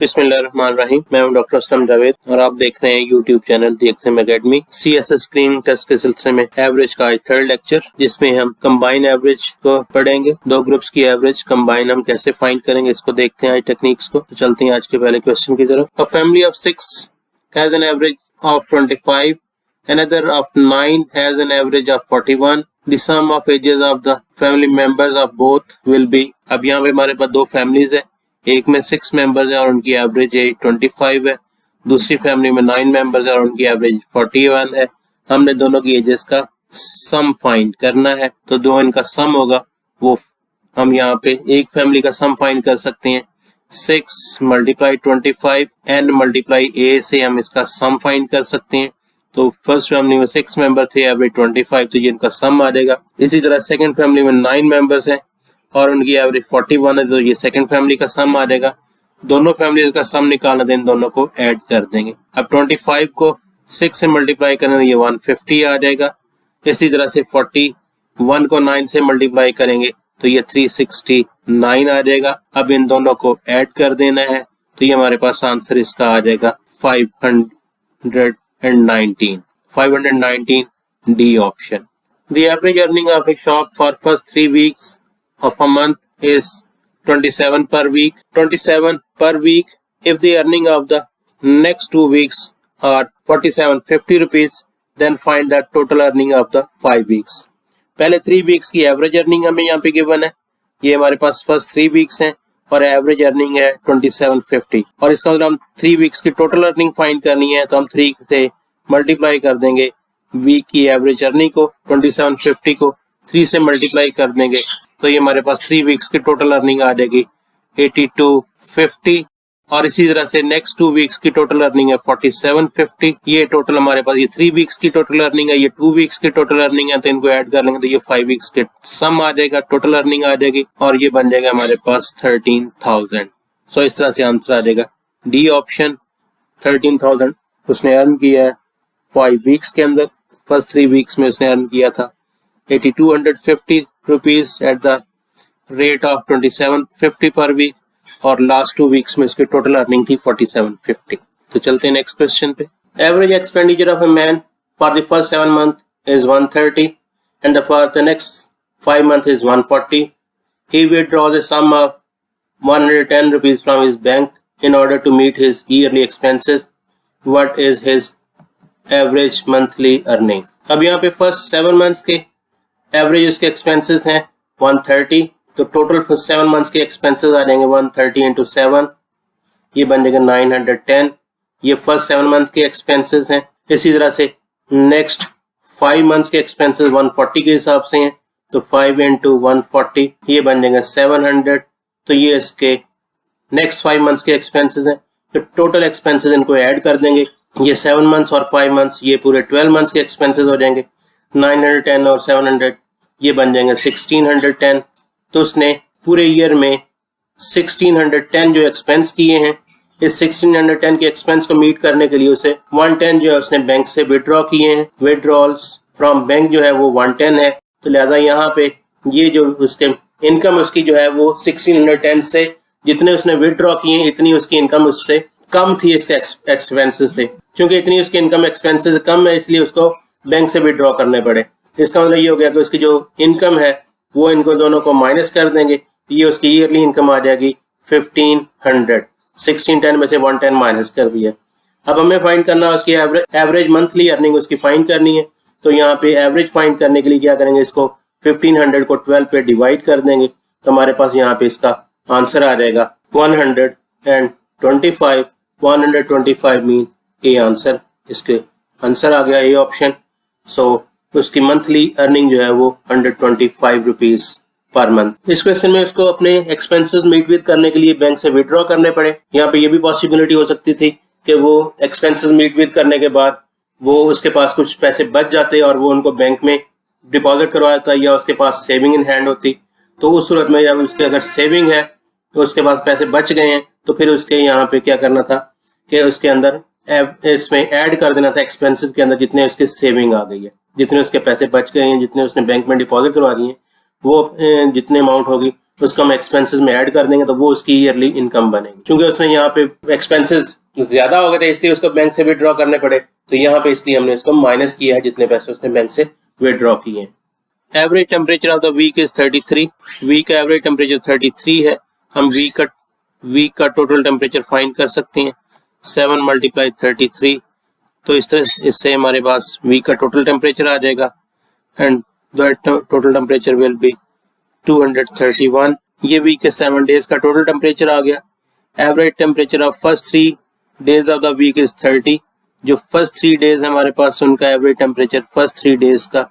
बिस्मिल्लाहिर्रहमानिर्रहीम। मैं हूं डॉक्टर असलम जावेद और आप देख रहे हैं YouTube channel the XM academy. CSS screening test के सिलसिले में एवरेज का आज थर्ड लेक्चर, जिसमें हम कंबाइन एवरेज को पढ़ेंगे। दो ग्रुप्स की एवरेज कंबाइन हम कैसे फाइंड करेंगे, इसको देखते हैं आज टेक्निक्स को। तो चलते हैं आज के पहले क्वेश्चन की तरफ। A family of 6 has an average of 25, another of 9 has an average of 41. The sum of ages of the family members of both will be। अब यहाँ पे हमारे पास दो फैमिलीज है, एक में 6 मेंबर्स है और उनकी एवरेज एज 25 है, दूसरी फैमिली में 9 मेंबर्स है और उनकी एवरेज 41 है। हमने दोनों की एजेस का सम फाइंड करना है, तो दो इनका सम होगा वो हम यहाँ पे एक फैमिली का सम फाइंड कर सकते हैं। 6 मल्टीप्लाई 25 n मल्टीप्लाई a से हम इसका सम फाइंड कर सकते हैं। तो फर्स्ट फैमिली में 6 मेंबर थे, एवरेज 25, तो ये इनका सम आ जाएगा। इसी तरह सेकंड फैमिली में 9 मेंबर्स हैं और उनकी एवरेज 41 है, तो ये सेकंड फैमिली का सम आ जाएगा। दोनों फैमिली का सम निकालना था, इन दोनों को ऐड कर देंगे। अब 25 को 6 से मल्टीप्लाई करेंगे, ये 150 आ जाएगा। इसी तरह से 41 को 9 से मल्टीप्लाई करेंगे तो ये 369 आ जाएगा। अब इन दोनों को ऐड कर देना है, तो ये हमारे पास आंसर इसका आ जाएगा 519 D option. The average earning of A shop for first 3 weeks of a month is 27 per week. 27 per week. If the earning of the next 2 weeks are 4750 rupees, then find the total earning of the 5 weeks. पहले 3 weeks की average earning हमें यहाँ पे given है, ये हमारे पास first 3 weeks हैं और एवरेज अर्निंग है 2750, और इसका मतलब हम 3 weeks की टोटल अर्निंग फाइंड करनी है, तो हम 3 से मल्टीप्लाई कर देंगे वीक की एवरेज अर्निंग को, 2750 को 3 से मल्टीप्लाई कर देंगे, तो ये हमारे पास 3 वीक्स की टोटल अर्निंग आ जाएगी 8250। और इसी तरह से नेक्स्ट 2 वीक्स की टोटल अर्निंग है 4750। ये टोटल हमारे पास ये 3 वीक्स की टोटल अर्निंग है, ये 2 वीक्स की टोटल अर्निंग है, तो इनको ऐड कर लेंगे तो ये 5 वीक्स के सम आ जाएगा, टोटल अर्निंग आ जाएगी और ये बन जाएगा हमारे पास 13,000। सो इस तरह से आंसर आ जाएगा डी ऑप्शन। 13,000 उसने अर्न किया है 5 वीक्स के अंदर। फर्स्ट 3 वीक्स में उसने अर्न किया था 8250 rupees at the rate of 2750 per week, और लास्ट 2 वीक्स में उसकी टोटल अर्निंग थी 4750। तो चलते हैं नेक्स्ट क्वेश्चन पे। Average expenditure of a man for the first 7 month is 130 and for the next 5 month is 140। He withdraws a sum of 110 rupees from his bank in order to meet his yearly expenses. What is his average monthly earning. अब यहाँ पे first 7 months के average उसके expenses हैं 130, तो total first 7 months के expenses आ जाएंगे 130 into 7, ये बन जाएगा 910। ये फर्स्ट 7 मंथ के एक्सपेंसेस हैं। इसी तरह से नेक्स्ट 5 मंथ्स के एक्सपेंसेस 140 के हिसाब से हैं, तो 5 इंटू 140 ये बन जाएगा 700। तो ये इसके नेक्स्ट 5 मंथ्स के एक्सपेंसेस हैं। तो टोटल एक्सपेंसेस इनको ऐड कर देंगे, ये 7 मंथ्स और 5 मंथ्स, ये पूरे 12 मंथ्स के एक्सपेंसेस हो जाएंगे। 910 और 700 ये बन जाएंगे 1610। तो उसने पूरे ईयर में 1610 जो एक्सपेंस किए हैं, इस 1610 के एक्सपेंस को मीट करने के लिए उसे 110 जो है उसने बैंक से विड्रॉ किए हैं। विड्रॉल्स फ्रॉम बैंक जो है वो 110 है, तो लिहाजा यहाँ पे ये जो उसके इनकम उसकी जो है वो 1610 से जितने उसने विड्रॉ किए इतनी उसकी इनकम उससे कम थी इसके एक्सपेंसेस से। क्योंकि इतनी उसकी इनकम एक्सपेंसेस कम है, इसलिए उसको बैंक से विड्रॉ करने पड़े। इसका मतलब ये हो गया कि उसकी जो इनकम है वो इनको दोनों को माइनस कर देंगे, ये उसकी ईयरली इनकम आ जाएगी 1500। 1610 में से 110 माइनस कर दिया। अब हमें फाइंड करना है उसकी एवरेज मंथली अर्निंग उसकी फाइंड करनी है। तो यहाँ पे एवरेज फाइंड करने के लिए क्या करेंगे, इसको 1500 को 12 पे डिवाइड कर देंगे, तो हमारे पास यहाँ पे इसका आंसर आ जाएगा 125। 125 मीन ए आंसर, इसके आंसर आ गया ए ऑप्शन। सो उसकी मंथली अर्निंग जो है वो 125 रुपीज पर मंथ। इस क्वेश्चन में उसको अपने एक्सपेंसेस मीट विद करने के लिए बैंक से विड्रॉ करने पड़े। यहाँ पे ये भी पॉसिबिलिटी हो सकती थी कि वो एक्सपेंसेस मीट विद करने के बाद वो उसके पास कुछ पैसे बच जाते और वो उनको बैंक में डिपॉजिट करवाता या उसके पास सेविंग इन हैंड होती। तो उस सूरत में जब उसके अगर सेविंग है तो उसके पास पैसे बच गए हैं, तो फिर उसके यहाँ पे क्या करना था कि उसके अंदर इसमें ऐड कर देना था एक्सपेंसेस के अंदर जितने उसके सेविंग आ गई है, जितने उसके पैसे बच गए हैं, जितने उसने बैंक में डिपॉजिट करवा दिए हैं, वो जितने अमाउंट होगी उसको हम एक्सपेंसेस में ऐड कर देंगे तो वो उसकी ईयरली इनकम बनेगी। क्योंकि उसने यहाँ पे एक्सपेंसेस ज्यादा हो गए थे इसलिए उसको बैंक से विड्रॉ करने पड़े, तो यहाँ पे इसलिए हमने इसको माइनस किया है जितने पैसे उसने बैंक से विड्रॉ किए हैं। Average temperature of the week is 33। Week का एवरेज टेम्परेचर 33 है। हम वीक का टोटल टेम्परेचर फाइंड कर सकते हैं। 7 × 33, तो इस तरह इससे हमारे पास वीक का टोटल टेम्परेचर आ जाएगा and the total temperature will be 231। ये वीक के 7 डेज का टोटल टेम्परेचर आ गया। Average temperature of first 3 days of the week is 30। जो फर्स्ट 3 डेज हमारे पास उनका एवरेज टेम्परेचर फर्स्ट 3 डेज का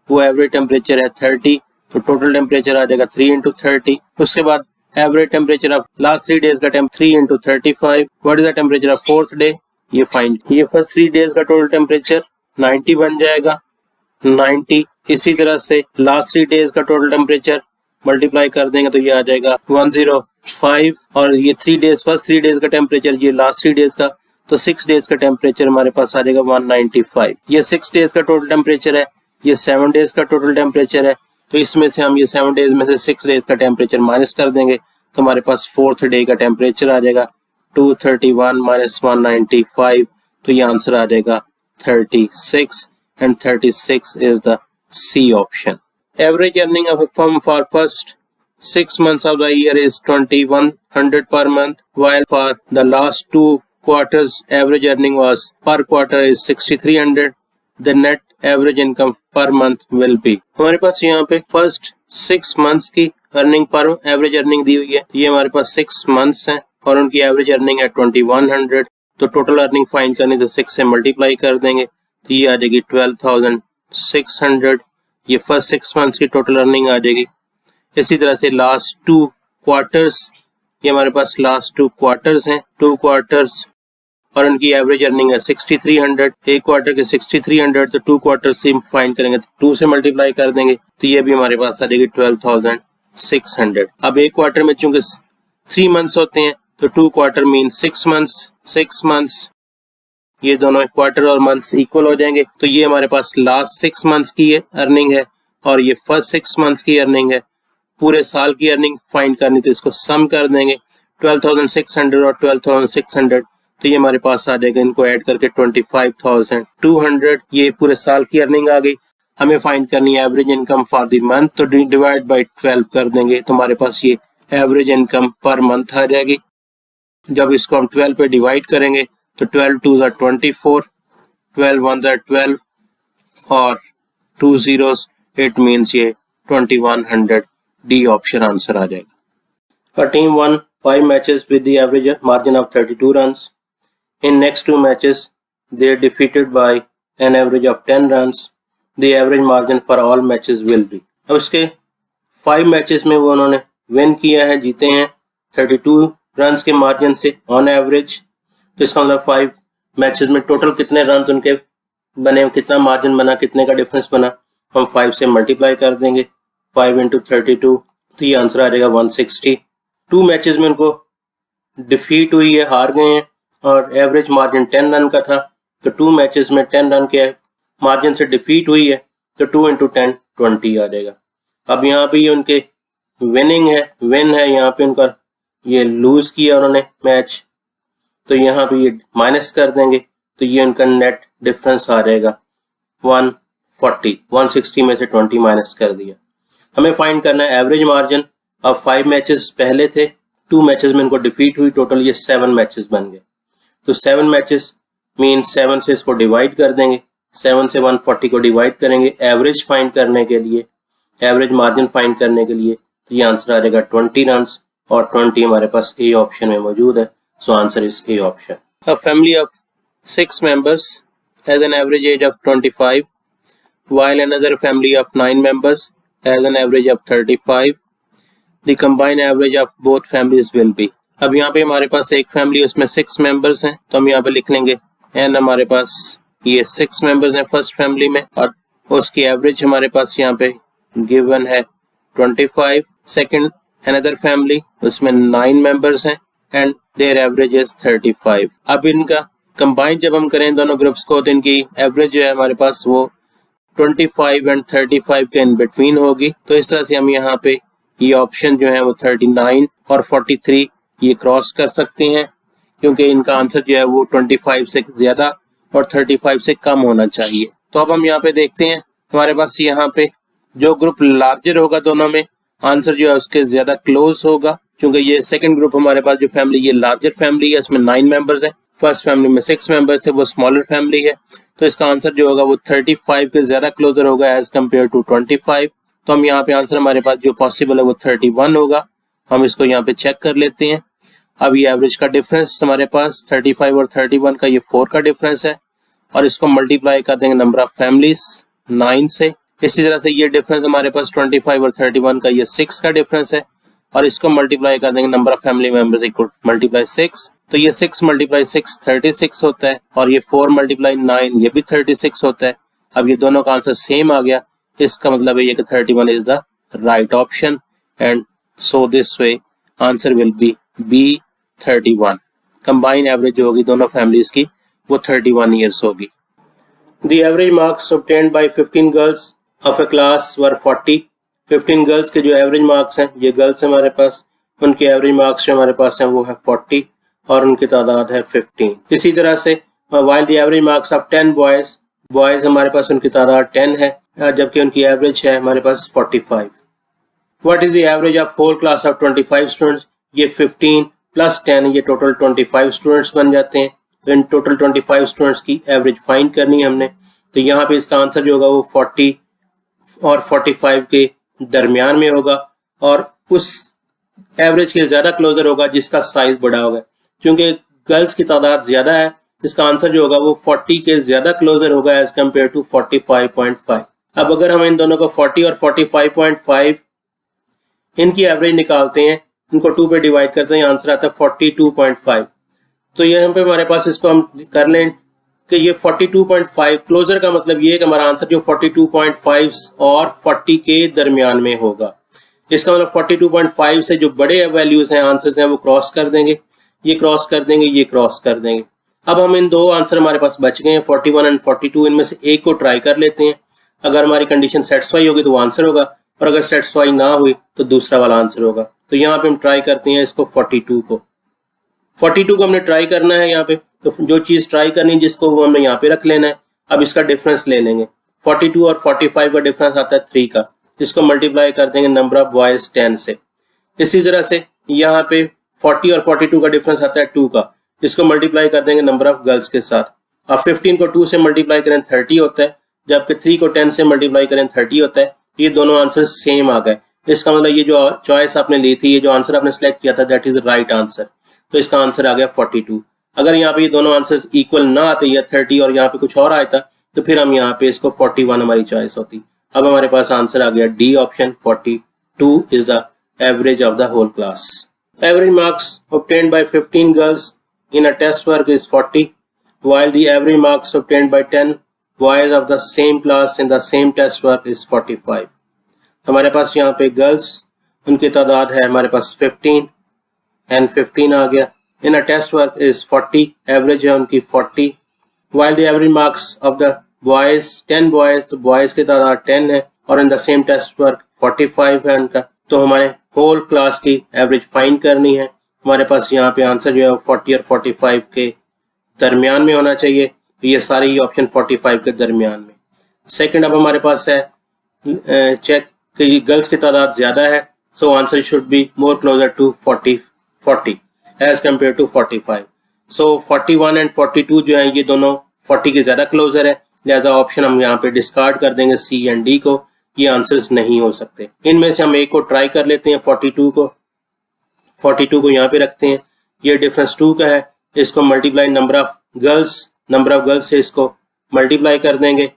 वो एवरेज टेम्परेचर है 30, तो टोटल टेम्परेचर आ जाएगा 3 × 30। उसके बाद average temperature of last 3 days का 3 × 35। What is the temperature of fourth day, ये फाइंड। ये फर्स्ट 3 डेज का टोटल टेम्परेचर 90 बन जाएगा। 90 इसी तरह से लास्ट 3 डेज का टोटल टेम्परेचर मल्टीप्लाई कर देंगे तो ये आ जाएगा 105। और ये 3 डेज फर्स्ट 3 डेज का टेम्परेचर, ये लास्ट 3 डेज का, तो 6 डेज का टेम्परेचर हमारे पास आ जाएगा 195। ये 6 डेज का टोटल टेम्परेचर है, ये 7 डेज का टोटल टेम्परेचर है, तो इसमें से हम ये 7 डेज में से 6 डेज का टेम्परेचर माइनस कर देंगे तो हमारे पास फोर्थ डे का टेम्परेचर आ जाएगा 231 - 195, तो ये आंसर आ जाएगा 36 and 36 is the C option. Average earning of a firm for first 6 months of the year is 2100 per month, while for the last 2 quarters average earning was per quarter is 6300. The net average income per month will be। हमारे पास यहाँ पे first 6 months की earning per average earning दी हुई है। ये हमारे पास 6 months है और उनकी एवरेज अर्निंग है 2100। तो टोटल अर्निंग फाइंड करनी तो 6 से मल्टीप्लाई कर देंगे तो ये आ जाएगी 12,600। ये फर्स्ट 6 months की टोटल अर्निंग आ जाएगी। इसी तरह से लास्ट 2 क्वार्टर्स, ये हमारे पास लास्ट 2 क्वार्टर्स हैं, 2 क्वार्टर्स और उनकी एवरेज अर्निंग है 6300। एक क्वार्टर के 6300, तो 2 क्वार्टर्स से फाइंड करेंगे तो 2 से मल्टीप्लाई कर देंगे तो ये भी हमारे पास आ जाएगी 12,600। अब एक क्वार्टर में चूंकि 3 months होते हैं तो 2 क्वार्टर मीन 6 months, 6 months, ये दोनों क्वार्टर और मंथ्स इक्वल हो जाएंगे। तो ये हमारे पास लास्ट 6 months की अर्निंग है और ये फर्स्ट 6 months की अर्निंग है। पूरे साल की अर्निंग फाइंड करनी तो इसको सम कर देंगे 12,600 और 12,600, तो ये हमारे पास आ जाएगा, इनको ऐड करके 25,200। ये पूरे साल की अर्निंग आ गई। हमें फाइंड करनी है average income for the month, तो डिवाइड बाय 12 कर देंगे तो हमारे पास ये एवरेज इनकम पर मंथ आ जाएगी। जब इसको हम 12 पे डिवाइड करेंगे तो 12 2s are 24, 12 1s are 12 और 2 zeros, it means ये 2100, डी ऑप्शन आंसर आ जाएगा। A team won 5 matches with the average margin of 32 runs. In next 2 matches, they are defeated by an average of 10 runs. The average margin for all matches will be। अब उसके 5 matches में वो उन्होंने win किया है, जीते हैं 32 run के मार्जिन से ऑन एवरेज। तो इसका मतलब 5 मैचेस में टोटल कितने रन उनके बने, कितना मार्जिन बना, कितने का डिफरेंस बना, हम 5 से मल्टीप्लाई कर देंगे 5 × 32, तो ये आंसर आ जाएगा 160। 2 मैचेस में उनको डिफीट हुई है, हार गए हैं और एवरेज मार्जिन 10 रन का था, तो 2 मैचेस में 10 रन के मार्जिन से डिफीट हुई है तो 2 × 10 20 आ जाएगा। अब यहाँ पे ये उनके विनिंग है, विन है, यहाँ पे उनका ये लूज किया उन्होंने मैच, तो यहाँ पे ये माइनस कर देंगे तो ये उनका नेट डिफरेंस आ जाएगा 140। 160 में से 20 माइनस कर दिया। हमें फाइंड करना है एवरेज मार्जिन। अब 5 मैचेस पहले थे, 2 मैचेस में इनको डिफीट हुई, टोटल ये 7 मैचेस बन गए। तो 7 मैचेस मीन 7 से इसको डिवाइड कर देंगे, 7 से 140 को डिवाइड करेंगे एवरेज फाइंड करने के लिए, एवरेज मार्जिन फाइंड करने के लिए, तो ये आंसर आ जाएगा 20 रन और 20 हमारे पास ए ऑप्शन में मौजूद है। So answer is A option. A family of 6 members has an average age of 25, while another family of 9 members has an average of 35. The combined average of both families will be। अब यहाँ पे हमारे पास एक family, उसमें 6 members हैं, तो हम यहाँ पे लिख लेंगे एंड हमारे पास ये 6 members हैं फर्स्ट फैमिली में और उसकी एवरेज हमारे पास यहाँ पे गिवन है 25। सेकंड अनदर फैमिली, उसमें 9 members हैं एंड देयर एवरेज इज 35। अब इनका कंबाइन जब हम करें दोनों ग्रुप्स को तो इनकी एवरेज जो है हमारे पास वो 25 एंड 35 के इन बिटवीन होगी। तो इस तरह से हम यहाँ पे ये ऑप्शन जो है वो 39 और 43 ये क्रॉस कर सकते हैं, क्योंकि इनका आंसर जो है वो 25 से ज्यादा और 35 से कम होना चाहिए। तो अब हम यहाँ पे देखते हैं, हमारे पास यहाँ पे जो ग्रुप लार्जर होगा दोनों में, आंसर जो है उसके ज्यादा क्लोज होगा, क्योंकि ये सेकंड ग्रुप हमारे पास जो फैमिली ये लार्जर फैमिली है, इसमें 9 मेंबर्स हैं। फर्स्ट फैमिली में 6 मेंबर्स थे, वो स्मॉलर फैमिली है। तो इसका आंसर जो होगा वो 35 के ज्यादा क्लोजर होगा एज कम्पेयर टू 25। तो हम यहाँ पे आंसर हमारे पास जो पॉसिबल है वो 31 होगा। हम इसको यहाँ पे चेक कर लेते हैं। अब ये एवरेज का डिफरेंस हमारे पास 35 और 31 का ये 4 का डिफरेंस है, और इसको मल्टीप्लाई कर देंगे नंबर ऑफ फैमिलीज 9 से। इसी तरह से ये डिफरेंस हमारे पास 25 और 31 का ये 6 का डिफरेंस है, और इसको मल्टीप्लाई कर देंगे number of family members equal multiply 6। तो ये 6 मल्टीप्लाई 6 36 होता है, और ये 4 मल्टीप्लाई 9 ये भी 36 होता है। अब ये दोनों का आंसर सेम आ गया, इसका मतलब है ये कि 31 is the right option, and so this way answer will be B 31। Combine average जो होगी दोनों फैमिलीज की वो 31 ईयर्स होगी। The average marks obtained by 15 girls of a class were 40। 15 girls के जो एवरेज मार्क्स हैं, ये गर्ल्स हमारे पास, उनके एवरेज मार्क्स जो हमारे पास हैं वो है 40 और उनकी तादाद है 15। इसी तरह से while the average marks of 10 boys, boys हमारे पास उनकी तादाद 10 है, जबकि उनकी एवरेज है हमारे पास 45। What is the average of whole class of 25 students? ये 15 प्लस 10 ये टोटल 25 स्टूडेंट्स बन जाते हैं। तो इन टोटल 25 स्टूडेंट्स की एवरेज फाइंड करनी है हमने। तो यहाँ पे इसका आंसर जो होगा वो 40 और 45 के दरमियान में होगा, और उस एवरेज के ज्यादा क्लोजर होगा जिसका साइज बड़ा होगा। क्योंकि गर्ल्स की तादाद ज्यादा है, इसका आंसर जो होगा वो 40 के ज्यादा क्लोजर होगा एज कम्पेयर टू 45.5। अब अगर हम इन दोनों को 40 और 45.5 इनकी एवरेज निकालते हैं, इनको 2 पे डिवाइड करते हैं, आंसर आता है 42.5। तो यहाँ पे हमारे पास इसको हम कर लें कि ये 42.5 क्लोजर का मतलब ये है कि हमारा आंसर जो 42.5 और 40 के दरमियान में होगा। इसका मतलब 42.5 से जो बड़े वैल्यूज हैं, आंसर्स हैं, वो क्रॉस कर देंगे, ये क्रॉस कर देंगे, ये क्रॉस कर देंगे। अब हम इन दो आंसर हमारे पास बच गए हैं 41 एंड 42, इनमें से एक को ट्राई कर लेते हैं। अगर हमारी कंडीशन सेटिस्फाई होगी तो वो आंसर होगा, और अगर सेटिस्फाई ना हुई तो दूसरा वाला आंसर होगा। तो यहाँ पे हम ट्राई करते हैं इसको 42 को। 42 को हमने ट्राई करना है यहाँ पे, तो जो चीज ट्राई करनी है जिसको वो हमने यहाँ पे रख लेना है। अब इसका डिफरेंस ले लेंगे। 42 और 45 का डिफरेंस आता है 3 का, इसको मल्टीप्लाई कर देंगे नंबर ऑफ बॉयज 10 से। इसी तरह से यहाँ पे 40 और 42 का डिफरेंस आता है 2 का, इसको मल्टीप्लाई कर देंगे नंबर ऑफ गर्ल्स के साथ। अब 15 को 2 से मल्टीप्लाई करें 30 होता है, जबकि 3 को 10 से मल्टीप्लाई करें 30 होता है। ये दोनों आंसर सेम आ गए, इसका मतलब ये जो चॉइस आपने ली थी, ये जो आंसर आपने सेलेक्ट किया था, that is the right answer. तो इसका आंसर आ गया 42। अगर यहाँ पे ये दोनों आंसर्स इक्वल ना आते, या 30 और यहाँ पे कुछ और आता, तो फिर हम यहाँ पे इसको 41 हमारी चॉइस होती। अब हमारे पास आंसर आ गया D option, 42 is the average of the whole class. Average marks obtained by 15 girls in a test work is 40, while the average marks obtained by 10 boys of the same class in the same test work is 45। हमारे पास यहाँ पे girls उनकी तादाद है हमारे पास 15 and 15 आ गया। In a test work is 40, average है उनकी 40, while the average marks of the boys 10 boys, तो बॉयज की तादाद 10 है, और in the same test work 45 है उनका। तो हमारे होल क्लास की एवरेज फाइंड करनी है। हमारे पास यहाँ पे आंसर जो है 40 और 45 के दरमियान में होना चाहिए। तो ये सारे ही ऑप्शन 45 के दरमियान में। सेकंड अब हमारे पास है चेक कि गर्ल्स की तादाद ज्यादा है, so answer should be more closer to 40 as compare to 45। So 41 and 42 जो है ये दोनों 40 के ज्यादा क्लोजर है, लिहाजा ऑप्शन हम यहाँ पे डिस्कार्ड कर देंगे सी एंड डी को, ये आंसर्स नहीं हो सकते। इनमें से हम एक को ट्राई कर लेते हैं, 42 को यहाँ पे रखते हैं। ये डिफरेंस 2 का है, इसको मल्टीप्लाई नंबर ऑफ गर्ल्स से इसको मल्टीप्लाई कर देंगे,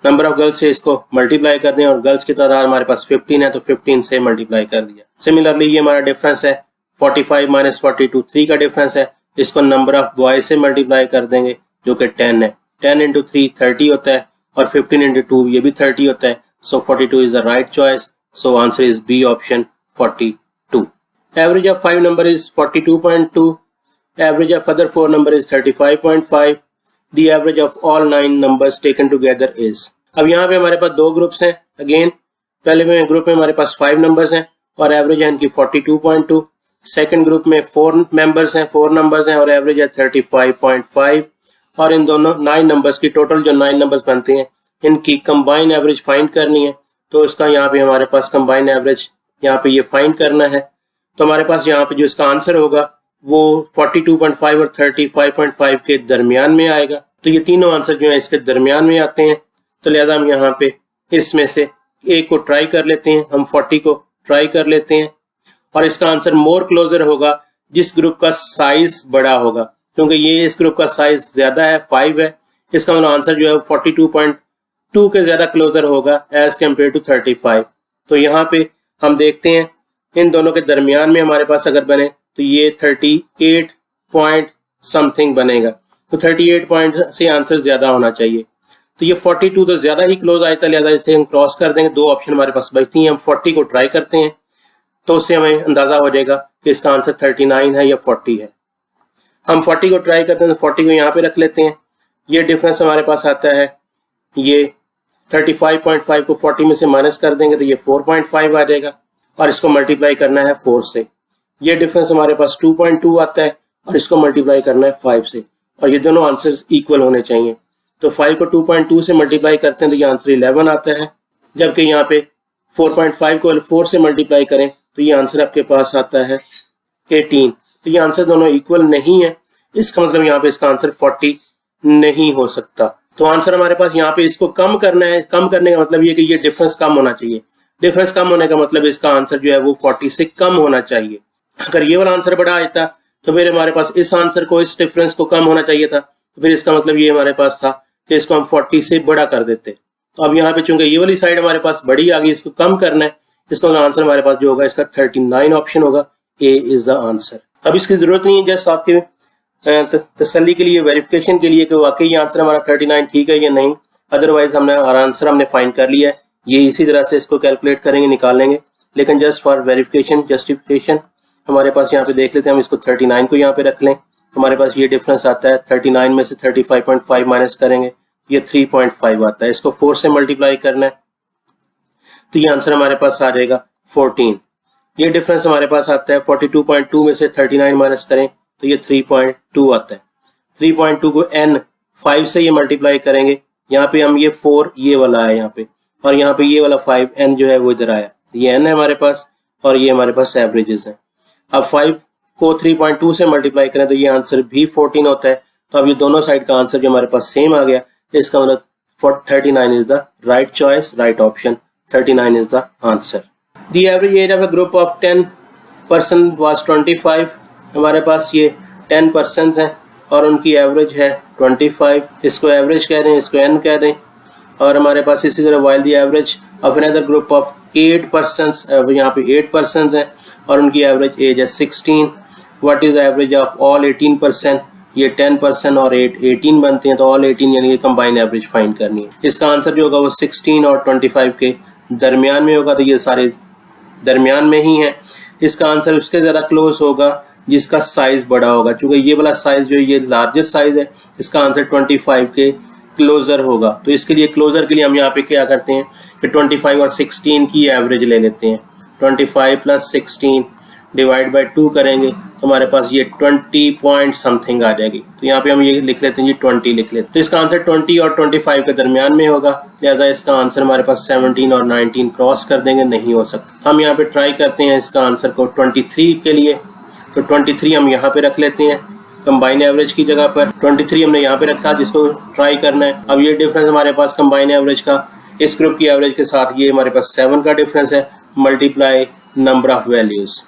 नंबर ऑफ गर्ल्स से इसको मल्टीप्लाई कर दें, और गर्ल्स की तादाद हमारे पास 15 है, तो 15 से मल्टीप्लाई कर दिया। सिमिलरली ये हमारा डिफरेंस है 45 माइनस 42 3 का डिफरेंस है, इसको नंबर ऑफ बॉयज से मल्टीप्लाई कर देंगे जो कि 10 है। 10 इंटू 3 30 होता है, और 15 इंटू 2 ये भी 30 होता है। So 42 is the right choice, so answer is B option 42। Average of 5 number is 42.2, average of other 4 number is 35.5, the average of all 9 numbers taken together is. अब यहाँ पे हमारे पास दो ग्रुप्स हैं। अगेन पहले में ग्रुप में हमारे पास 5 नंबर्स हैं, और एवरेज है इनकी 42.2। सेकंड ग्रुप में 4 नंबर्स हैं और एवरेज है 35.5। और इन दोनों 9 नंबर्स की टोटल जो 9 नंबर्स बनते हैं इनकी कंबाइन एवरेज फाइंड करनी है। तो इसका यहाँ पे हमारे पास कंबाइन एवरेज यहाँ पे ये फाइंड करना है। तो हमारे पास यहाँ पे जो इसका आंसर होगा वो 42.5 और 35.5 के दरमियान में आएगा। तो ये तीनों आंसर जो है इसके दरमियान में आते हैं। तो लिहाजा हम यहाँ पे इसमें से एक को ट्राई कर लेते हैं, हम 40 को ट्राई कर लेते हैं और इसका आंसर मोर क्लोजर होगा जिस ग्रुप का साइज बड़ा होगा, क्योंकि ये इस ग्रुप का साइज ज्यादा है, 5 है। इसका मतलब आंसर जो है 42.2 के ज्यादा क्लोजर होगा एज कम्पेयर टू 35। तो यहाँ पे हम देखते हैं इन दोनों के दरमियान में हमारे पास अगर बने तो ये 38 पॉइंट समथिंग बनेगा। तो 38 पॉइंट से आंसर ज्यादा होना चाहिए। तो ये 42 तो ज्यादा ही क्लोज आया था, लिहाजा इसे हम क्रॉस कर देंगे। 2 ऑप्शन हमारे पास बचती हैं। हम 40 को ट्राई करते हैं तो उससे हमें अंदाजा हो जाएगा कि इसका आंसर 39 है या 40 है। हम 40 को ट्राई करते हैं तो 40 को यहाँ पे रख लेते हैं। ये डिफरेंस हमारे पास आता है, ये 35.5 को 40 में से माइनस कर देंगे तो ये 4.5 आ जाएगा और इसको मल्टीप्लाई करना है 4 से। ये डिफरेंस हमारे पास 2.2 आता है और इसको मल्टीप्लाई करना है 5 से और ये दोनों आंसर्स इक्वल होने चाहिए। तो 5 को 2.2 से मल्टीप्लाई करते हैं तो ये आंसर 11 आता है, जबकि यहाँ पे 4.5 को 4 से मल्टीप्लाई करें तो ये आंसर आपके पास आता है 18। तो ये आंसर दोनों इक्वल नहीं है, इसका मतलब यहाँ पे इसका आंसर 40 नहीं हो सकता। तो आंसर हमारे पास यहाँ पे इसको कम करना है। कम करने का मतलब ये कि ये डिफरेंस कम होना चाहिए। डिफरेंस कम होने का मतलब इसका आंसर जो है वो 40 से कम होना चाहिए। अगर ये वाला आंसर बड़ा आता तो फिर हमारे पास इस आंसर को, इस डिफरेंस को कम होना चाहिए था। तो फिर इसका मतलब ये हमारे पास था कि इसको हम 40 से बड़ा कर देते। तो अब यहाँ पे चूंकि ये वाली साइड हमारे पास बड़ी आ गई, इसको कम करना है, इसका आंसर हमारे पास जो होगा इसका 39 ऑप्शन होगा। ए इज द आंसर। अब इसकी जरूरत नहीं है, जस्ट आपके तसल्ली के लिए, वेरिफिकेशन के लिए कि वाकई ये आंसर हमारा 39 ठीक है या नहीं। अदरवाइज हमने आंसर हमने फाइंड कर लिया है, ये इसी तरह से इसको कैलकुलेट करेंगे, निकाल लेंगे। लेकिन जस्ट फॉर वेरिफिकेशन, जस्टिफिकेशन हमारे पास यहाँ पे देख लेते हैं। हम इसको 39 को यहाँ पे रख लें, हमारे पास ये डिफरेंस आता है। 39 में से 35.5 माइनस करेंगे, ये 3.5 आता है। इसको 4 से मल्टीप्लाई करना है तो ये आंसर हमारे पास आ जाएगा 14। ये डिफरेंस हमारे पास आता है 42.2 में से 39 माइनस करें तो ये 3.2 आता है। 3.2 को n 5 से ये मल्टीप्लाई करेंगे, यहाँ पे हम ये 4 ये वाला है यहाँ पे, और यहाँ पे ये वाला 5 n जो है वो इधर आया। ये n है हमारे पास और ये हमारे पास एवरेजेस है। अब 5 को 3.2 से मल्टीप्लाई करें तो ये आंसर भी 14 होता है। तो अब ये दोनों साइड का आंसर जो हमारे पास सेम आ गया, इसका मतलब 39 is the right choice, right option. 39 is the answer. The average age of a group of 10 person was 25. हमारे पास ये 10 persons हैं और उनकी एवरेज है 25। इसको एवरेज कह दें, इसको n कह दें। और हमारे पास इसी तरह while the average of another group of 8 persons, यहाँ पे 8 persons हैं और उनकी एवरेज एज है 16. What is the average of all 18%? ये 10% और 18 बनते हैं, तो ऑल 18 यानी कि कंबाइन एवरेज फाइंड करनी है। इसका आंसर जो होगा वो 16 और 25 के दरमियान में होगा, तो ये सारे दरमियान में ही हैं। इसका आंसर उसके ज़रा क्लोज होगा जिसका साइज बड़ा होगा। चूंकि ये वाला साइज जो ये लार्जर साइज है, इसका आंसर 25 के क्लोजर होगा। तो इसके लिए क्लोजर के लिए हम यहाँ पे क्या करते हैं कि 25 और 16 की एवरेज ले लेते हैं। 25 प्लस 16 डिवाइड बाई 2 करेंगे तो हमारे पास ये 20 पॉइंट समथिंग आ जाएगी। तो यहाँ पे हम ये लिख लेते हैं जी 20 लिख लेते हैं। तो इसका आंसर 20 और 25 के दरमियान में होगा, लिहाजा इसका आंसर हमारे पास 17 और 19 क्रॉस कर देंगे, नहीं हो सकता। हम यहाँ पे ट्राई करते हैं इसका आंसर को 23 के लिए। तो 23 हम यहाँ पे रख लेते हैं कंबाइन एवरेज की जगह पर। 23 हमने यहाँ पे रखा जिसको ट्राई करना है। अब ये डिफरेंस हमारे पास कंबाइन एवरेज का इस ग्रुप की एवरेज के साथ ये हमारे पास 7 का डिफरेंस है, मल्टीप्लाई नंबर ऑफ वैल्यूज।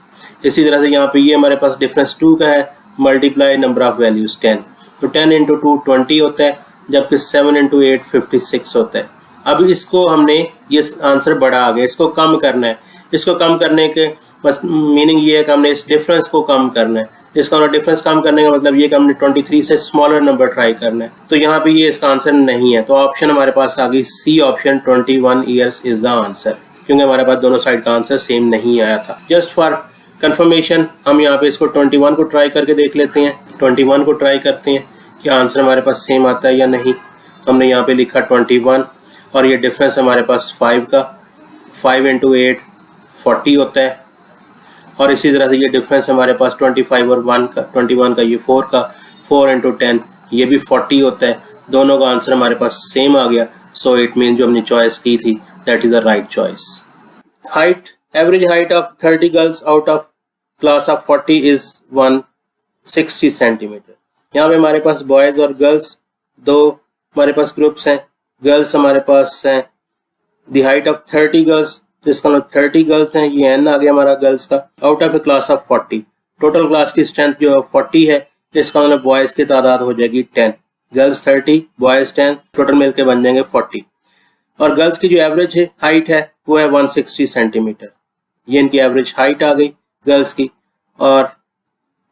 इसी तरह से यहाँ पे ये हमारे पास डिफरेंस 2 का है, मल्टीप्लाई नंबर ऑफ वैल्यूज 10। तो 10 इंटू 2 20 होता है, जबकि 7 इंटू 8 56 होता है। अब इसको हमने, ये आंसर बड़ा आ गया, इसको कम करना है। इसको कम करने के बस मीनिंग ये है कि हमने इस डिफरेंस को कम करना है। इसका डिफरेंस कम करने का मतलब ये कि हमने 23 से स्मॉलर नंबर ट्राई करना है। तो यहाँ पे ये इसका आंसर नहीं है, तो ऑप्शन हमारे पास आ गई C option, 21 years is the answer, क्योंकि हमारे पास दोनों साइड का आंसर सेम नहीं आया था। जस्ट फॉर कंफर्मेशन हम यहाँ पे इसको 21 को ट्राई करके देख लेते हैं। 21 को ट्राई करते हैं कि आंसर हमारे पास सेम आता है या नहीं। हमने यहाँ पे लिखा 21 और ये डिफरेंस हमारे पास 5 का, 5 इंटू 8 40 होता है, और इसी तरह से ये डिफरेंस हमारे पास 25 और 1 का, 21 का, ये 4 का, 4 इंटू 10 ये भी 40 होता है। दोनों का आंसर हमारे पास सेम आ गया। सो इट मीन जो हमने चॉइस की थी that is the right choice. Height, average height of 30 girls out of class of 40 is 160 centimetre. यहाँ पे हमारे पास बॉयज और गर्ल्स दो हमारे पास ग्रुप्स हैं। गर्ल्स हमारे पास हैं द हाइट ऑफ 30 गर्ल्स, जिसका मतलब 30 गर्ल्स हैं, ये एन आ गया हमारा गर्ल्स का, out of a class of 40। Total class की स्ट्रेंथ जो है 40 है, इसका मतलब बॉयज की तादाद हो जाएगी 10, गर्ल्स 30 बॉयज 10, टोटल मिलके बन जाएंगे 40। और गर्ल्स की जो एवरेज है हाइट है वो है 160 सेंटीमीटर। ये इनकी एवरेज हाइट आ गई गर्ल्स की। और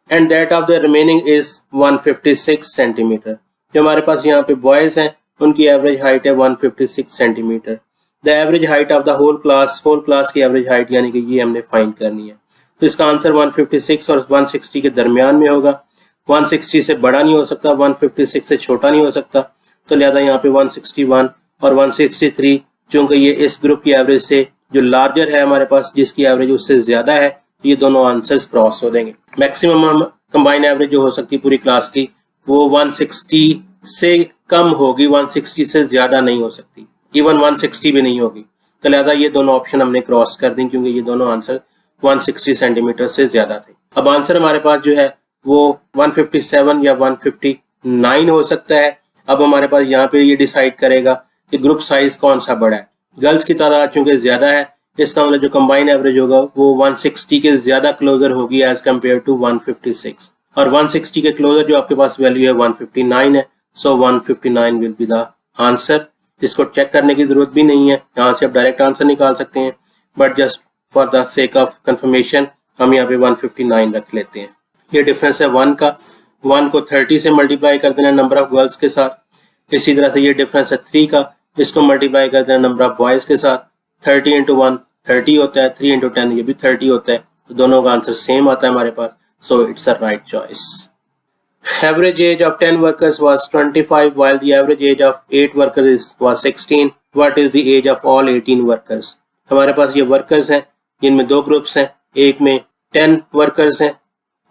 and that of the remaining is 156 centimetre. जो हमारे पास यहाँ पे बॉयज हैं उनकी एवरेज हाइट है 156 centimetre. The average height of the whole class की एवरेज हाइट यानी कि ये हमने फाइंड करनी है। तो इसका आंसर 156 और 160 के दरमियान में होगा। 160 से बड़ा नहीं हो सकता, 156 से छोटा नहीं हो सकता, तो लिहाजा यहाँ पे 161 और 163 चूंकि ये इस ग्रुप की एवरेज से जो लार्जर है हमारे पास, जिसकी एवरेज उससे ज्यादा है, ये दोनों आंसर्स क्रॉस हो देंगे। मैक्सिमम कंबाइन एवरेज जो हो सकती है पूरी क्लास की वो 160 से कम होगी, 160 से ज्यादा नहीं हो सकती, इवन 160 भी नहीं होगी। तो लिहाजा ये दोनों ऑप्शन हमने क्रॉस कर दी क्योंकि ये दोनों आंसर 160 सेंटीमीटर से ज्यादा थे। अब आंसर हमारे पास जो है वो 157 या 159 हो सकता है। अब हमारे पास यहाँ पे ये डिसाइड करेगा कि ग्रुप साइज कौन सा बड़ा है। गर्ल्स की तादाद चूंकि ज्यादा है, इसका मतलब जो कंबाइन एवरेज होगा वो 160 के ज्यादा क्लोजर होगी एज कम्पेयर टू 156, और 160 के क्लोजर जो आपके पास वैल्यू है 159 है। सो 159 विल बी द आंसर। इसको चेक करने की जरूरत भी नहीं है, यहाँ से आप डायरेक्ट आंसर निकाल सकते हैं, but just for the sake of confirmation हम यहाँ पे 159 रख लेते हैं। ये डिफरेंस है 1 का, 1 को 30 से मल्टीप्लाई कर देना नंबर ऑफ गर्ल्स के साथ। इसी तरह से ये डिफरेंस है 3 का, इसको मल्टीप्लाई कर देना नंबर ऑफ बॉयज के साथ। 30 इंटू 1 30 होता है, 3 इंटू 10 ये भी 30 होता है, तो दोनों का आंसर सेम आता है हमारे पास। So it's a right choice. Average age of 10 workers was 25 while the average age of 8 workers was 16. What is the age of all 18 workers? हमारे पास ये वर्कर्स हैं जिनमें दो ग्रुप्स हैं, एक में 10 वर्कर्स हैं,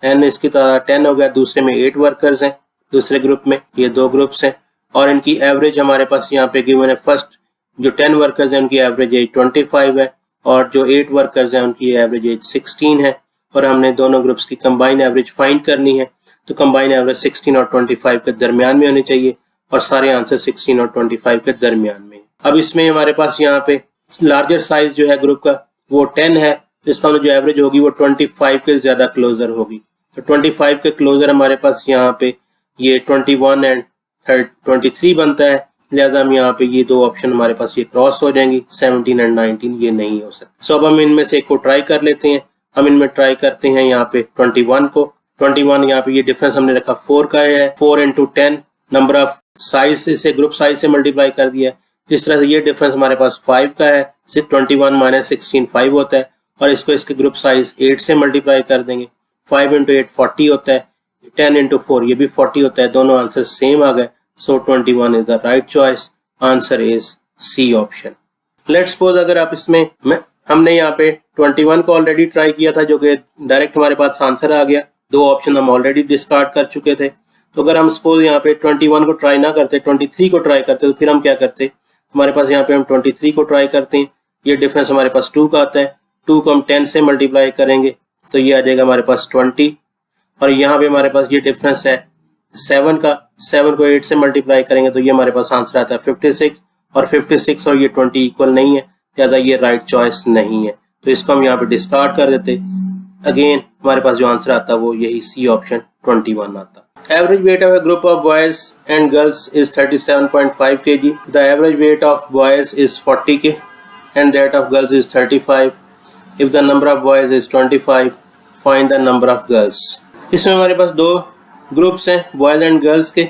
n इसकी तादाद 10 हो गया, दूसरे में 8 वर्कर्स हैं, दूसरे ग्रुप में ये दो ग्रुप्स हैं, और इनकी एवरेज हमारे पास यहाँ पे गिवन है। फर्स्ट जो 10 वर्कर्स हैं उनकी एवरेज एज 25 है, और जो 8 वर्कर्स हैं उनकी एवरेज एज 16 है, और हमने दोनों ग्रुप्स की कंबाइन एवरेज फाइंड करनी है। तो कंबाइन एवरेज 16 और 25 के दरमियान में होनी चाहिए, और सारे आंसर 16 और 25 के दरमियान में। अब इसमें हमारे पास यहाँ पे लार्जर साइज जो है ग्रुप का वो 10 है, जिसका जो एवरेज होगी वो 25 के ज्यादा क्लोजर होगी। तो 25 के क्लोजर हमारे पास यहाँ पे ये 21 एंड 23 बनता है, लिहाजा हम यहाँ पे ये दो ऑप्शन हमारे पास ये क्रॉस हो जाएंगी। 17 एंड 19 ये नहीं हो सकता। सो अब हम इनमें से एक को ट्राई कर लेते हैं। हम इनमें ट्राई करते हैं यहाँ पे 21 को। 21 यहाँ पे ये डिफरेंस हमने रखा 4 का है, 4 इंटू 10 नंबर ऑफ साइज से ग्रुप साइज से मल्टीप्लाई कर दिया। इस तरह से ये डिफरेंस हमारे पास 5 का है, सिर्फ 21 माइनस 16 5 होता है, और इसको इसके ग्रुप साइज 8 से मल्टीप्लाई कर देंगे। 5 इंटू 8 40 होता है, 10 इंटू 4 ये भी 40 होता है, दोनों आंसर सेम आ गए। So 21 is the right choice. Answer is C option. Let's suppose अगर आप इसमें हमने यहाँ पे 21 को ऑलरेडी ट्राई किया था, जो कि डायरेक्ट हमारे पास आंसर आ गया। दो ऑप्शन हम ऑलरेडी डिस्कार्ड कर चुके थे। तो अगर हम सपोज यहाँ पे 21 को ट्राई ना करते, 23 को ट्राई करते, तो फिर हम क्या करते, हमारे पास यहाँ पे हम 23 को ट्राई करते हैं। ये डिफरेंस हमारे पास 2 का आता है, 2 को हम 10 से मल्टीप्लाई करेंगे तो ये आ जाएगा हमारे पास 20, और यहाँ पे हमारे पास ये डिफरेंस है 7 का, 7 को 8 से मल्टीप्लाई करेंगे तो ये हमारे पास आंसर आता है 56, और 56 और ये 20 इक्वल नहीं है, लिहाजा ये राइट चॉइस नहीं है। तो इसको हम यहाँ पे डिस्कार्ड कर देते। अगेन हमारे पास जो आंसर आता है वो यही सी ऑप्शन 21 आता। Average weight of A group of boys and girls is 37.5 kg. The average weight of boys is 40 kg and that of girls is 35. If the number of boys is 25, find the number of girls. इसमें हमारे पास दो groups हैं boys and girls के।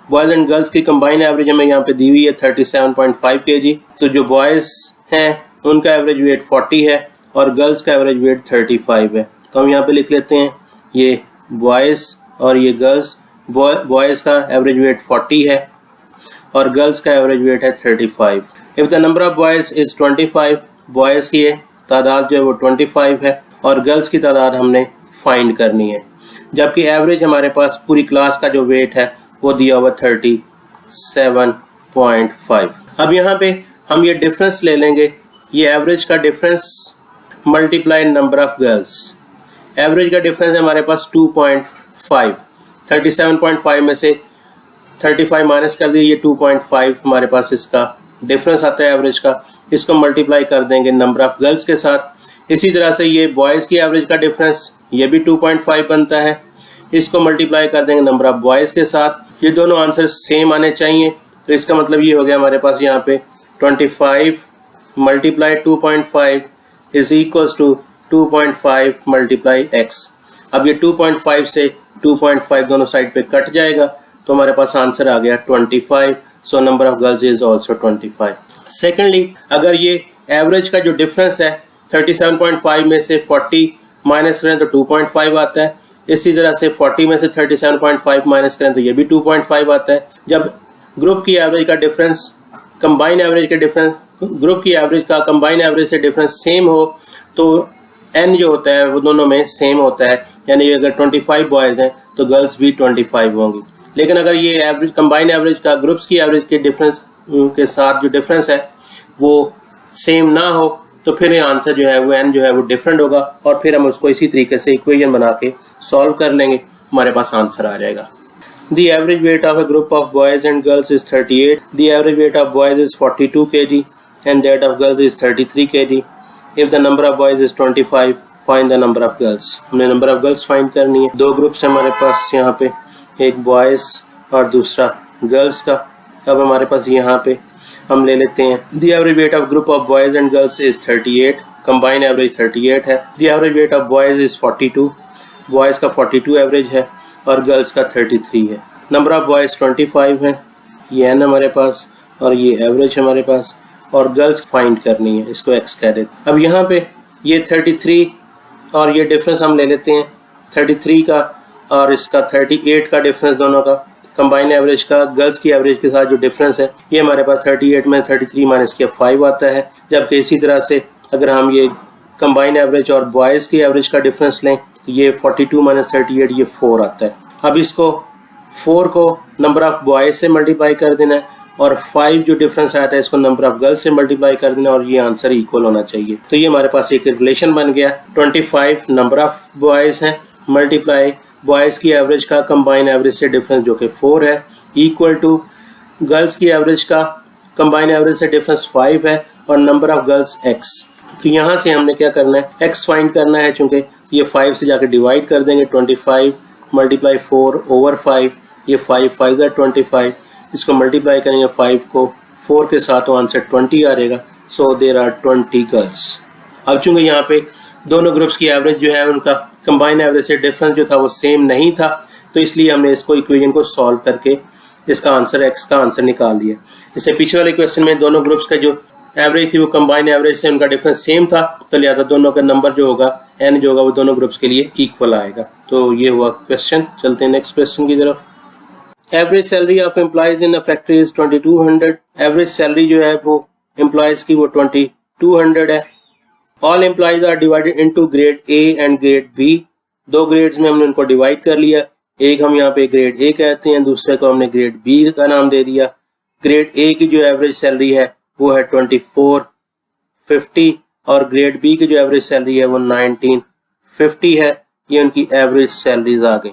Boys and girls की combine average हमें यहाँ पे दी हुई है 37.5 kg। तो जो बॉयज हैं उनका एवरेज वेट 40 है और गर्ल्स का एवरेज वेट 35 है। तो हम यहाँ पे लिख लेते हैं ये बॉयज और ये गर्ल्स। बॉयज का एवरेज वेट 40 है और गर्ल्स का एवरेज वेट है 35। If the number of boys is 25, boys की तादाद जो है वो 25 है और गर्ल्स की तादाद हमने फाइंड करनी है, जबकि एवरेज हमारे पास पूरी क्लास का जो वेट है वो दिया हुआ 37.5। अब यहाँ पे हम ये डिफरेंस ले लेंगे, ये एवरेज का difference multiply number of girls. Average का डिफरेंस है हमारे पास 2.5, 37.5 में से 35 माइनस कर दिए, ये 2.5 हमारे पास इसका डिफरेंस आता है एवरेज का। इसको मल्टीप्लाई कर देंगे नंबर ऑफ गर्ल्स के साथ। इसी तरह से ये बॉयज़ की एवरेज का डिफरेंस ये भी 2.5 बनता है, इसको मल्टीप्लाई कर देंगे नंबर ऑफ बॉयज़ के साथ। ये दोनों आंसर सेम आने चाहिए, तो इसका मतलब ये हो गया हमारे पास यहाँ पे 25 multiply 2.5 is equals to 2.5 multiply x. अब ये 2.5 से 2.5 दोनों साइड पे कट जाएगा, तो हमारे पास आंसर आ गया 25। So number of girls is also 25। Secondly, अगर ये एवरेज का जो डिफरेंस है 37.5 में से 40 माइनस करें तो 2.5 आता है। इसी तरह से 40 में से 37.5 माइनस करें तो ये भी 2.5 आता है। जब ग्रुप की एवरेज का डिफरेंस कंबाइन एवरेज के डिफरेंस ग्रुप की एवरेज का कंबाइन एवरेज से डिफरेंस सेम हो तो n जो होता है वो दोनों में सेम होता है, यानी अगर 25 बॉयज़ हैं तो गर्ल्स भी 25 होंगी। लेकिन अगर ये एवरेज कंबाइन एवरेज का ग्रुप्स की एवरेज के डिफरेंस के साथ जो डिफरेंस है वो सेम ना हो तो फिर ये आंसर जो है वो n जो है वो डिफरेंट होगा, और फिर हम उसको इसी तरीके से इक्वेशन बना के सॉल्व कर लेंगे, हमारे पास आंसर आ जाएगा। The average weight of a group of boys and girls is 38. The average weight of boys is 42 kg and that of girls is 33 kg. If the number of boys is 25, find the number of girls. हमने number of girls find करनी है। दो groups हमारे पास यहाँ पे, एक boys और दूसरा girls का। अब हमारे पास यहाँ पे हम ले लेते हैं The average weight of group of boys and girls is 38. Combined average 38 है। The average weight of boys is 42. Boys का 42 एवरेज है और गर्ल्स का 33 है। नंबर ऑफ बॉयज़ 25 है, ये है हमारे पास, और ये एवरेज हमारे पास, और गर्ल्स फाइंड करनी है, इसको एक्स कह देते। अब यहाँ पे ये 33 और ये डिफरेंस हम ले लेते हैं 33 का और इसका 38 का डिफरेंस, दोनों का कंबाइन एवरेज का गर्ल्स की एवरेज के साथ जो डिफरेंस है ये हमारे पास 38 में 33 माइनस किया 5 आता है। जबकि इसी तरह से अगर हम ये कंबाइन एवरेज और बॉयज़ की एवरेज का डिफरेंस लें तो ये 42 माइनस 38 ये 4 आता है। अब इसको 4 को नंबर ऑफ बॉयज़ से मल्टीप्लाई कर देना है और 5 जो डिफरेंस आता है इसको नंबर ऑफ गर्ल्स से मल्टीप्लाई कर देना, और ये आंसर इक्वल होना चाहिए। तो ये हमारे पास एक रिलेशन बन गया। 25 नंबर ऑफ बॉयज़ हैं मल्टीप्लाई बॉयज़ की एवरेज का कंबाइन एवरेज से डिफरेंस जो कि 4 है, इक्वल टू गर्ल्स की एवरेज का कंबाइन एवरेज से डिफरेंस 5 है और नंबर ऑफ गर्ल्स x। तो यहाँ से हमने क्या करना है, x फाइंड करना है। चूंकि ये 5 से जाकर डिवाइड कर देंगे, 25 मल्टीप्लाई 4 ओवर 5, ये 5 5 है 25, इसको मल्टीप्लाई करेंगे 5 को 4 के साथ तो आंसर 20 आ जाएगा। So there are 20 girls. अब चूंकि यहाँ पे दोनों ग्रुप्स की एवरेज जो है उनका कंबाइन एवरेज से डिफरेंस जो था वो सेम नहीं था, तो इसलिए हमने इसको इक्वेशन को सॉल्व करके इसका आंसर x का आंसर निकाल दिया। इससे पीछे वाले क्वेश्चन में दोनों ग्रुप्स का जो एवरेज थी वो कंबाइन एवरेज से उनका डिफरेंस सेम था, तो लिहाजा दोनों का नंबर जो होगा n जो होगा वो दोनों ग्रुप्स के लिए इक्वल आएगा। तो ये हुआ क्वेश्चन। चलते हैं नेक्स्ट क्वेश्चन की तरफ। Average salary of employees in a factory is 2200। Average salary जो है वो एम्प्लॉयज की वो 2200 है। All employees are divided into grade A and grade B. दो ग्रेड्स में हमने उनको डिवाइड कर लिया, एक हम यहाँ पे ग्रेड ए कहते हैं, दूसरे को हमने ग्रेड बी का नाम दे दिया। ग्रेड ए की जो एवरेज सैलरी है वो है 2450 और ग्रेड बी की जो एवरेज सैलरी है वो 1950 है। ये उनकी एवरेज सैलरीज आ गई।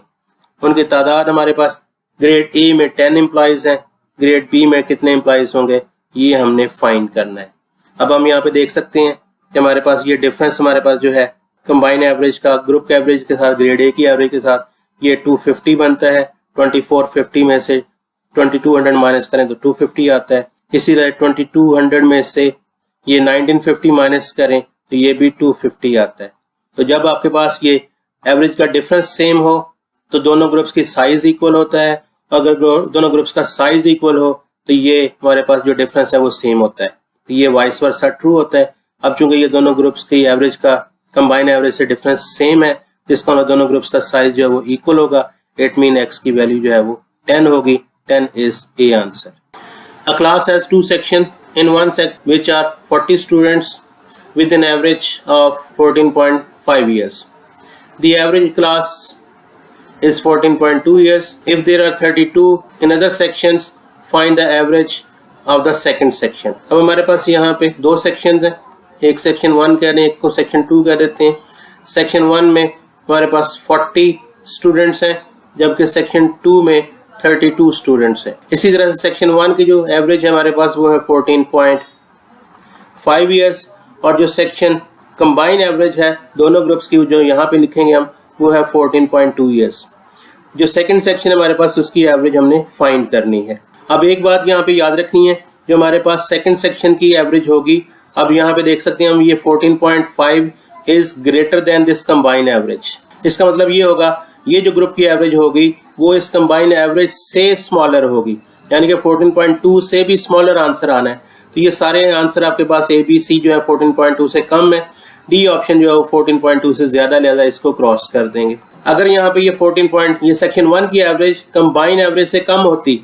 उनकी तादाद हमारे पास ग्रेड ए में 10 एम्प्लॉयज हैं, ग्रेड बी में कितने एम्प्लॉयज होंगे ये हमने फाइंड करना है। अब हम यहाँ पे देख सकते हैं कि हमारे पास ये डिफरेंस हमारे पास जो है कंबाइन एवरेज का ग्रुप के एवरेज के साथ ग्रेड ए की एवरेज के साथ ये 250 बनता है। 2450 में से 2200 माइनस करें तो 250 आता है। इसी तरह 2200 में से ये 1950 माइनस करें तो ये भी 250 आता है। तो जब आपके पास ये एवरेज का डिफरेंस सेम हो तो दोनों ग्रुप्स की साइज इक्वल होता है। अगर दोनों ग्रुप्स का साइज इक्वल हो तो ये हमारे पास जो डिफरेंस है वो सेम होता है। तो ये वाइस वर्सा ट्रू होता है। अब चूंकि ये दोनों ग्रुप्स की एवरेज का कंबाइन एवरेज से डिफरेंस सेम है, जिसका मतलब दोनों ग्रुप्स का साइज जो है वो इक्वल होगा, इट मीन x की वैल्यू जो है वो 10 होगी। 10 is A answer. A class has 2 sections. In one sec which are 40 students with an average of 5 years. The average class is 14.2 years. If there are 32 in other sections, find the average of the second section. अब हमारे पास यहाँ पे दो sections हैं, एक section 1 कह दें, एक को सेक्शन 2 कह देते हैं। सेक्शन 1 में हमारे पास 40 स्टूडेंट्स हैं, जबकि सेक्शन 2 में 32 स्टूडेंट्स हैं। इसी तरह से सेक्शन 1 की जो एवरेज है हमारे पास वो है 14.5 ईयर्स, और जो सेक्शन कंबाइन एवरेज है दोनों ग्रुप्स की जो यहाँ पे लिखेंगे हम वो है 14.2 ईयर्स। जो सेकंड सेक्शन है हमारे पास उसकी एवरेज हमने फाइंड करनी है। अब एक बात यहाँ पे याद रखनी है, जो हमारे पास सेकंड सेक्शन की एवरेज होगी, अब यहाँ पे देख सकते हैं हम ये 14.5 is greater than this combine average. इसका मतलब ये होगा ये जो ग्रुप की एवरेज होगी वो इस कंबाइन एवरेज से स्मॉलर होगी, यानी कि 14.2 से भी स्मॉलर आंसर आना है। तो ये सारे आंसर आपके पास ए बी सी जो है 14.2 से कम है, डी ऑप्शन जो है 14.2 से ज्यादा लिहाजा इसको क्रॉस कर देंगे। अगर यहाँ पे ये सेक्शन 1 की एवरेज कंबाइन एवरेज से कम होती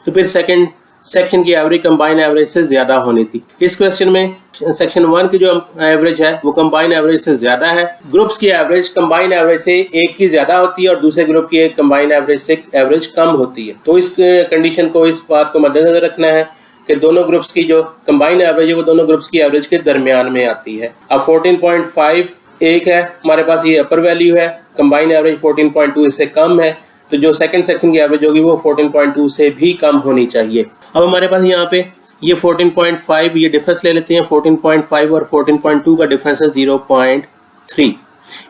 तो फिर सेकंड सेक्शन की एवरेज कंबाइन एवरेज से ज्यादा होनी थी। इस क्वेश्चन में सेक्शन 1 की जो एवरेज है वो कंबाइन एवरेज से ज्यादा है। ग्रुप्स की एवरेज कंबाइन एवरेज से एक की ज्यादा होती है और दूसरे ग्रुप की एक कंबाइन एवरेज से एवरेज कम होती है। तो इस कंडीशन को, इस बात को मद्देनजर रखना है कि दोनों ग्रुप्स की जो कंबाइन एवरेज है वो दोनों ग्रुप्स की एवरेज के दरमियान में आती है। अब 14.5 एक है हमारे पास, ये अपर वैल्यू है, कंबाइन एवरेज 14.2 इससे कम है, तो जो सेकंड सेक्शन की एवरेज होगी वो 14.2 से भी कम होनी चाहिए। अब हमारे पास यहाँ पे ये 14.5 ये डिफरेंस ले लेते हैं, 14.5 और 14.2 का डिफरेंस है 0.3।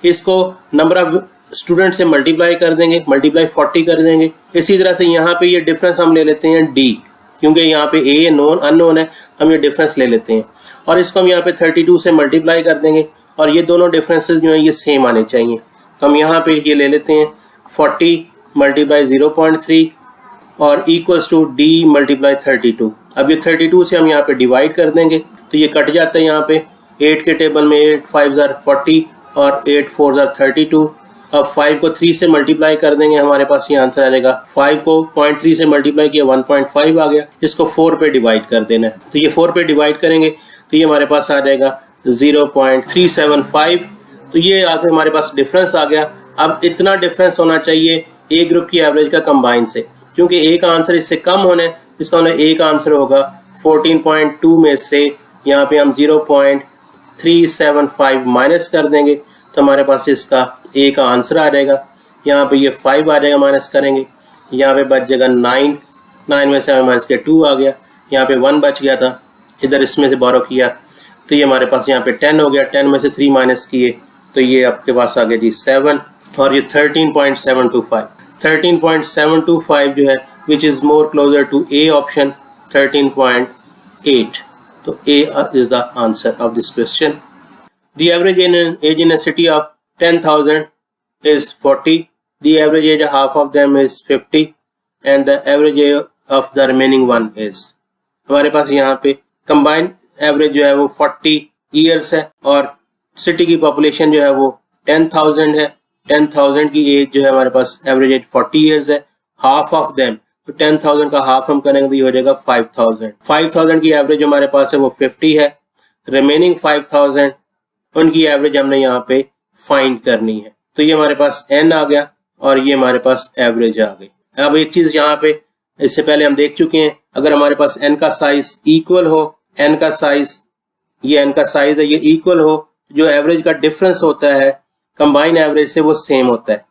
इसको नंबर ऑफ स्टूडेंट से मल्टीप्लाई कर देंगे, मल्टीप्लाई 40 कर देंगे। इसी तरह से यहाँ पे ये डिफरेंस हम ले लेते हैं डी, क्योंकि यहाँ पे ए नोन अननोन है, हम ये डिफरेंस ले लेते हैं और इसको हम यहाँ पे 32 से मल्टीप्लाई कर देंगे और ये दोनों डिफरेंसेस जो हैं ये सेम आने चाहिए। तो हम यहाँ पे ये ले लेते हैं 40 मल्टीप्लाई 0.3 और इक्वल्स टू डी मल्टीप्लाई 32। अब ये 32 से हम यहाँ पे डिवाइड कर देंगे तो ये कट जाता है यहाँ पे 8 के टेबल में, 8 5 40 और 8 4 32। अब 5 को 3 से मल्टीप्लाई कर देंगे, हमारे पास ये आंसर आ जाएगा। 5 को 0.3 से मल्टीप्लाई किया 1.5 आ गया। इसको 4 पे डिवाइड कर देना है, तो ये 4 पे डिवाइड करेंगे तो ये हमारे पास आ जाएगा 0.375। तो ये आगे हमारे पास डिफरेंस आ गया। अब इतना डिफरेंस होना चाहिए ए ग्रुप की एवरेज का कंबाइन से, क्योंकि एक आंसर इससे कम होने, इसका मतलब एक आंसर होगा 14.2 में से यहाँ पे हम 0.375 माइनस कर देंगे तो हमारे पास इसका एक आंसर आ जाएगा। यहाँ पे ये 5 आ जाएगा, माइनस करेंगे, यहाँ पे बच जाएगा 9 में से हमें माइनस के 2 आ गया, यहाँ पे 1 बच गया था, इधर इसमें से बोरो किया तो ये हमारे पास यहाँ पे 10 हो गया। 10 में से 3 माइनस किए तो ये आपके पास आ गया जी 7 और ये 13.725 जो है which is more closer to A option 13.8। तो A is the answer of this question. The average age in a city of 10,000 is 40. The average age of half of them is 50, and the average age of the remaining one is. हमारे पास यहाँ पे combined average जो है वो 40 years है और city की population जो है वो 10,000 है। 10,000 की एज जो है हमारे पास average age 40 years है। half of them, तो 10,000 का half हम करेंगे तो ये हो जाएगा 5,000। 5,000 की एवरेज हमारे पास है वो 50 है। रिमेनिंग 5,000 उनकी एवरेज हमने यहाँ पे फाइंड करनी है। तो ये हमारे पास n आ गया और ये हमारे पास एवरेज आ गई। अब एक चीज यहाँ पे इससे पहले हम देख चुके हैं, अगर हमारे पास n का साइज इक्वल हो, n का साइज, ये n का साइज है, ये इक्वल हो, जो एवरेज का डिफरेंस होता है कंबाइन एवरेज से वो सेम होता है।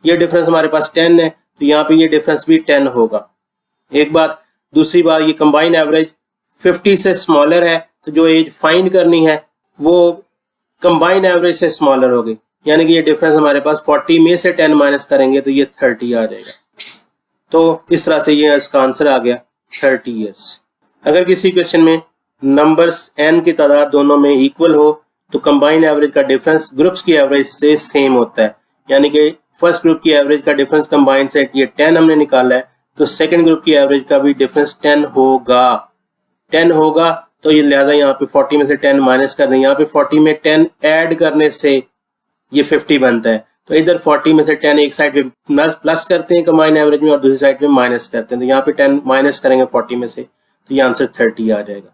ये डिफरेंस हमारे पास 10 है तो यहाँ पे ये डिफरेंस भी 10 होगा। एक बात, दूसरी बात, ये कंबाइन एवरेज 50 से स्मॉलर है तो जो एज फाइंड करनी है वो कंबाइन एवरेज से स्मॉलर होगी, यानी कि ये डिफरेंस हमारे पास 40 में से 10 माइनस करेंगे तो ये 30 आ जाएगा। तो इस तरह से ये इसका आंसर आ गया 30 इयर्स। अगर किसी क्वेश्चन में नंबर्स n की तादाद दोनों में इक्वल हो तो कंबाइन एवरेज का डिफरेंस ग्रुप्स की एवरेज से सेम होता है, यानी कि फर्स्ट ग्रुप की एवरेज का डिफरेंस कंबाइन से ये 10 हमने निकाला है तो सेकंड ग्रुप की एवरेज का भी डिफरेंस 10 होगा। तो ये लिहाजा यहाँ पे 40 में से 10 माइनस कर दें, यहाँ पे 40 में 10 ऐड करने से ये 50 बनता है। तो इधर 40 में से 10 एक साइड पे प्लस करते हैं कंबाइन एवरेज में और दूसरी साइड पे माइनस करते हैं, तो यहाँ पे 10 माइनस करेंगे 40 में से तो ये आंसर 30 आ जाएगा।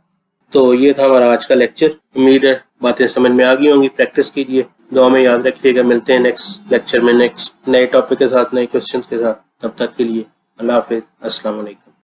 तो ये था हमारा आज का लेक्चर। उम्मीद है बातें समझ में आ गई होंगी। प्रैक्टिस कीजिए। दुआ में याद रखिएगा। मिलते हैं नेक्स्ट लेक्चर में नेक्स्ट नए टॉपिक के साथ, नए क्वेश्चंस के साथ। तब तक के लिए अल्लाह हाफिज, अस्सलाम वालेकुम।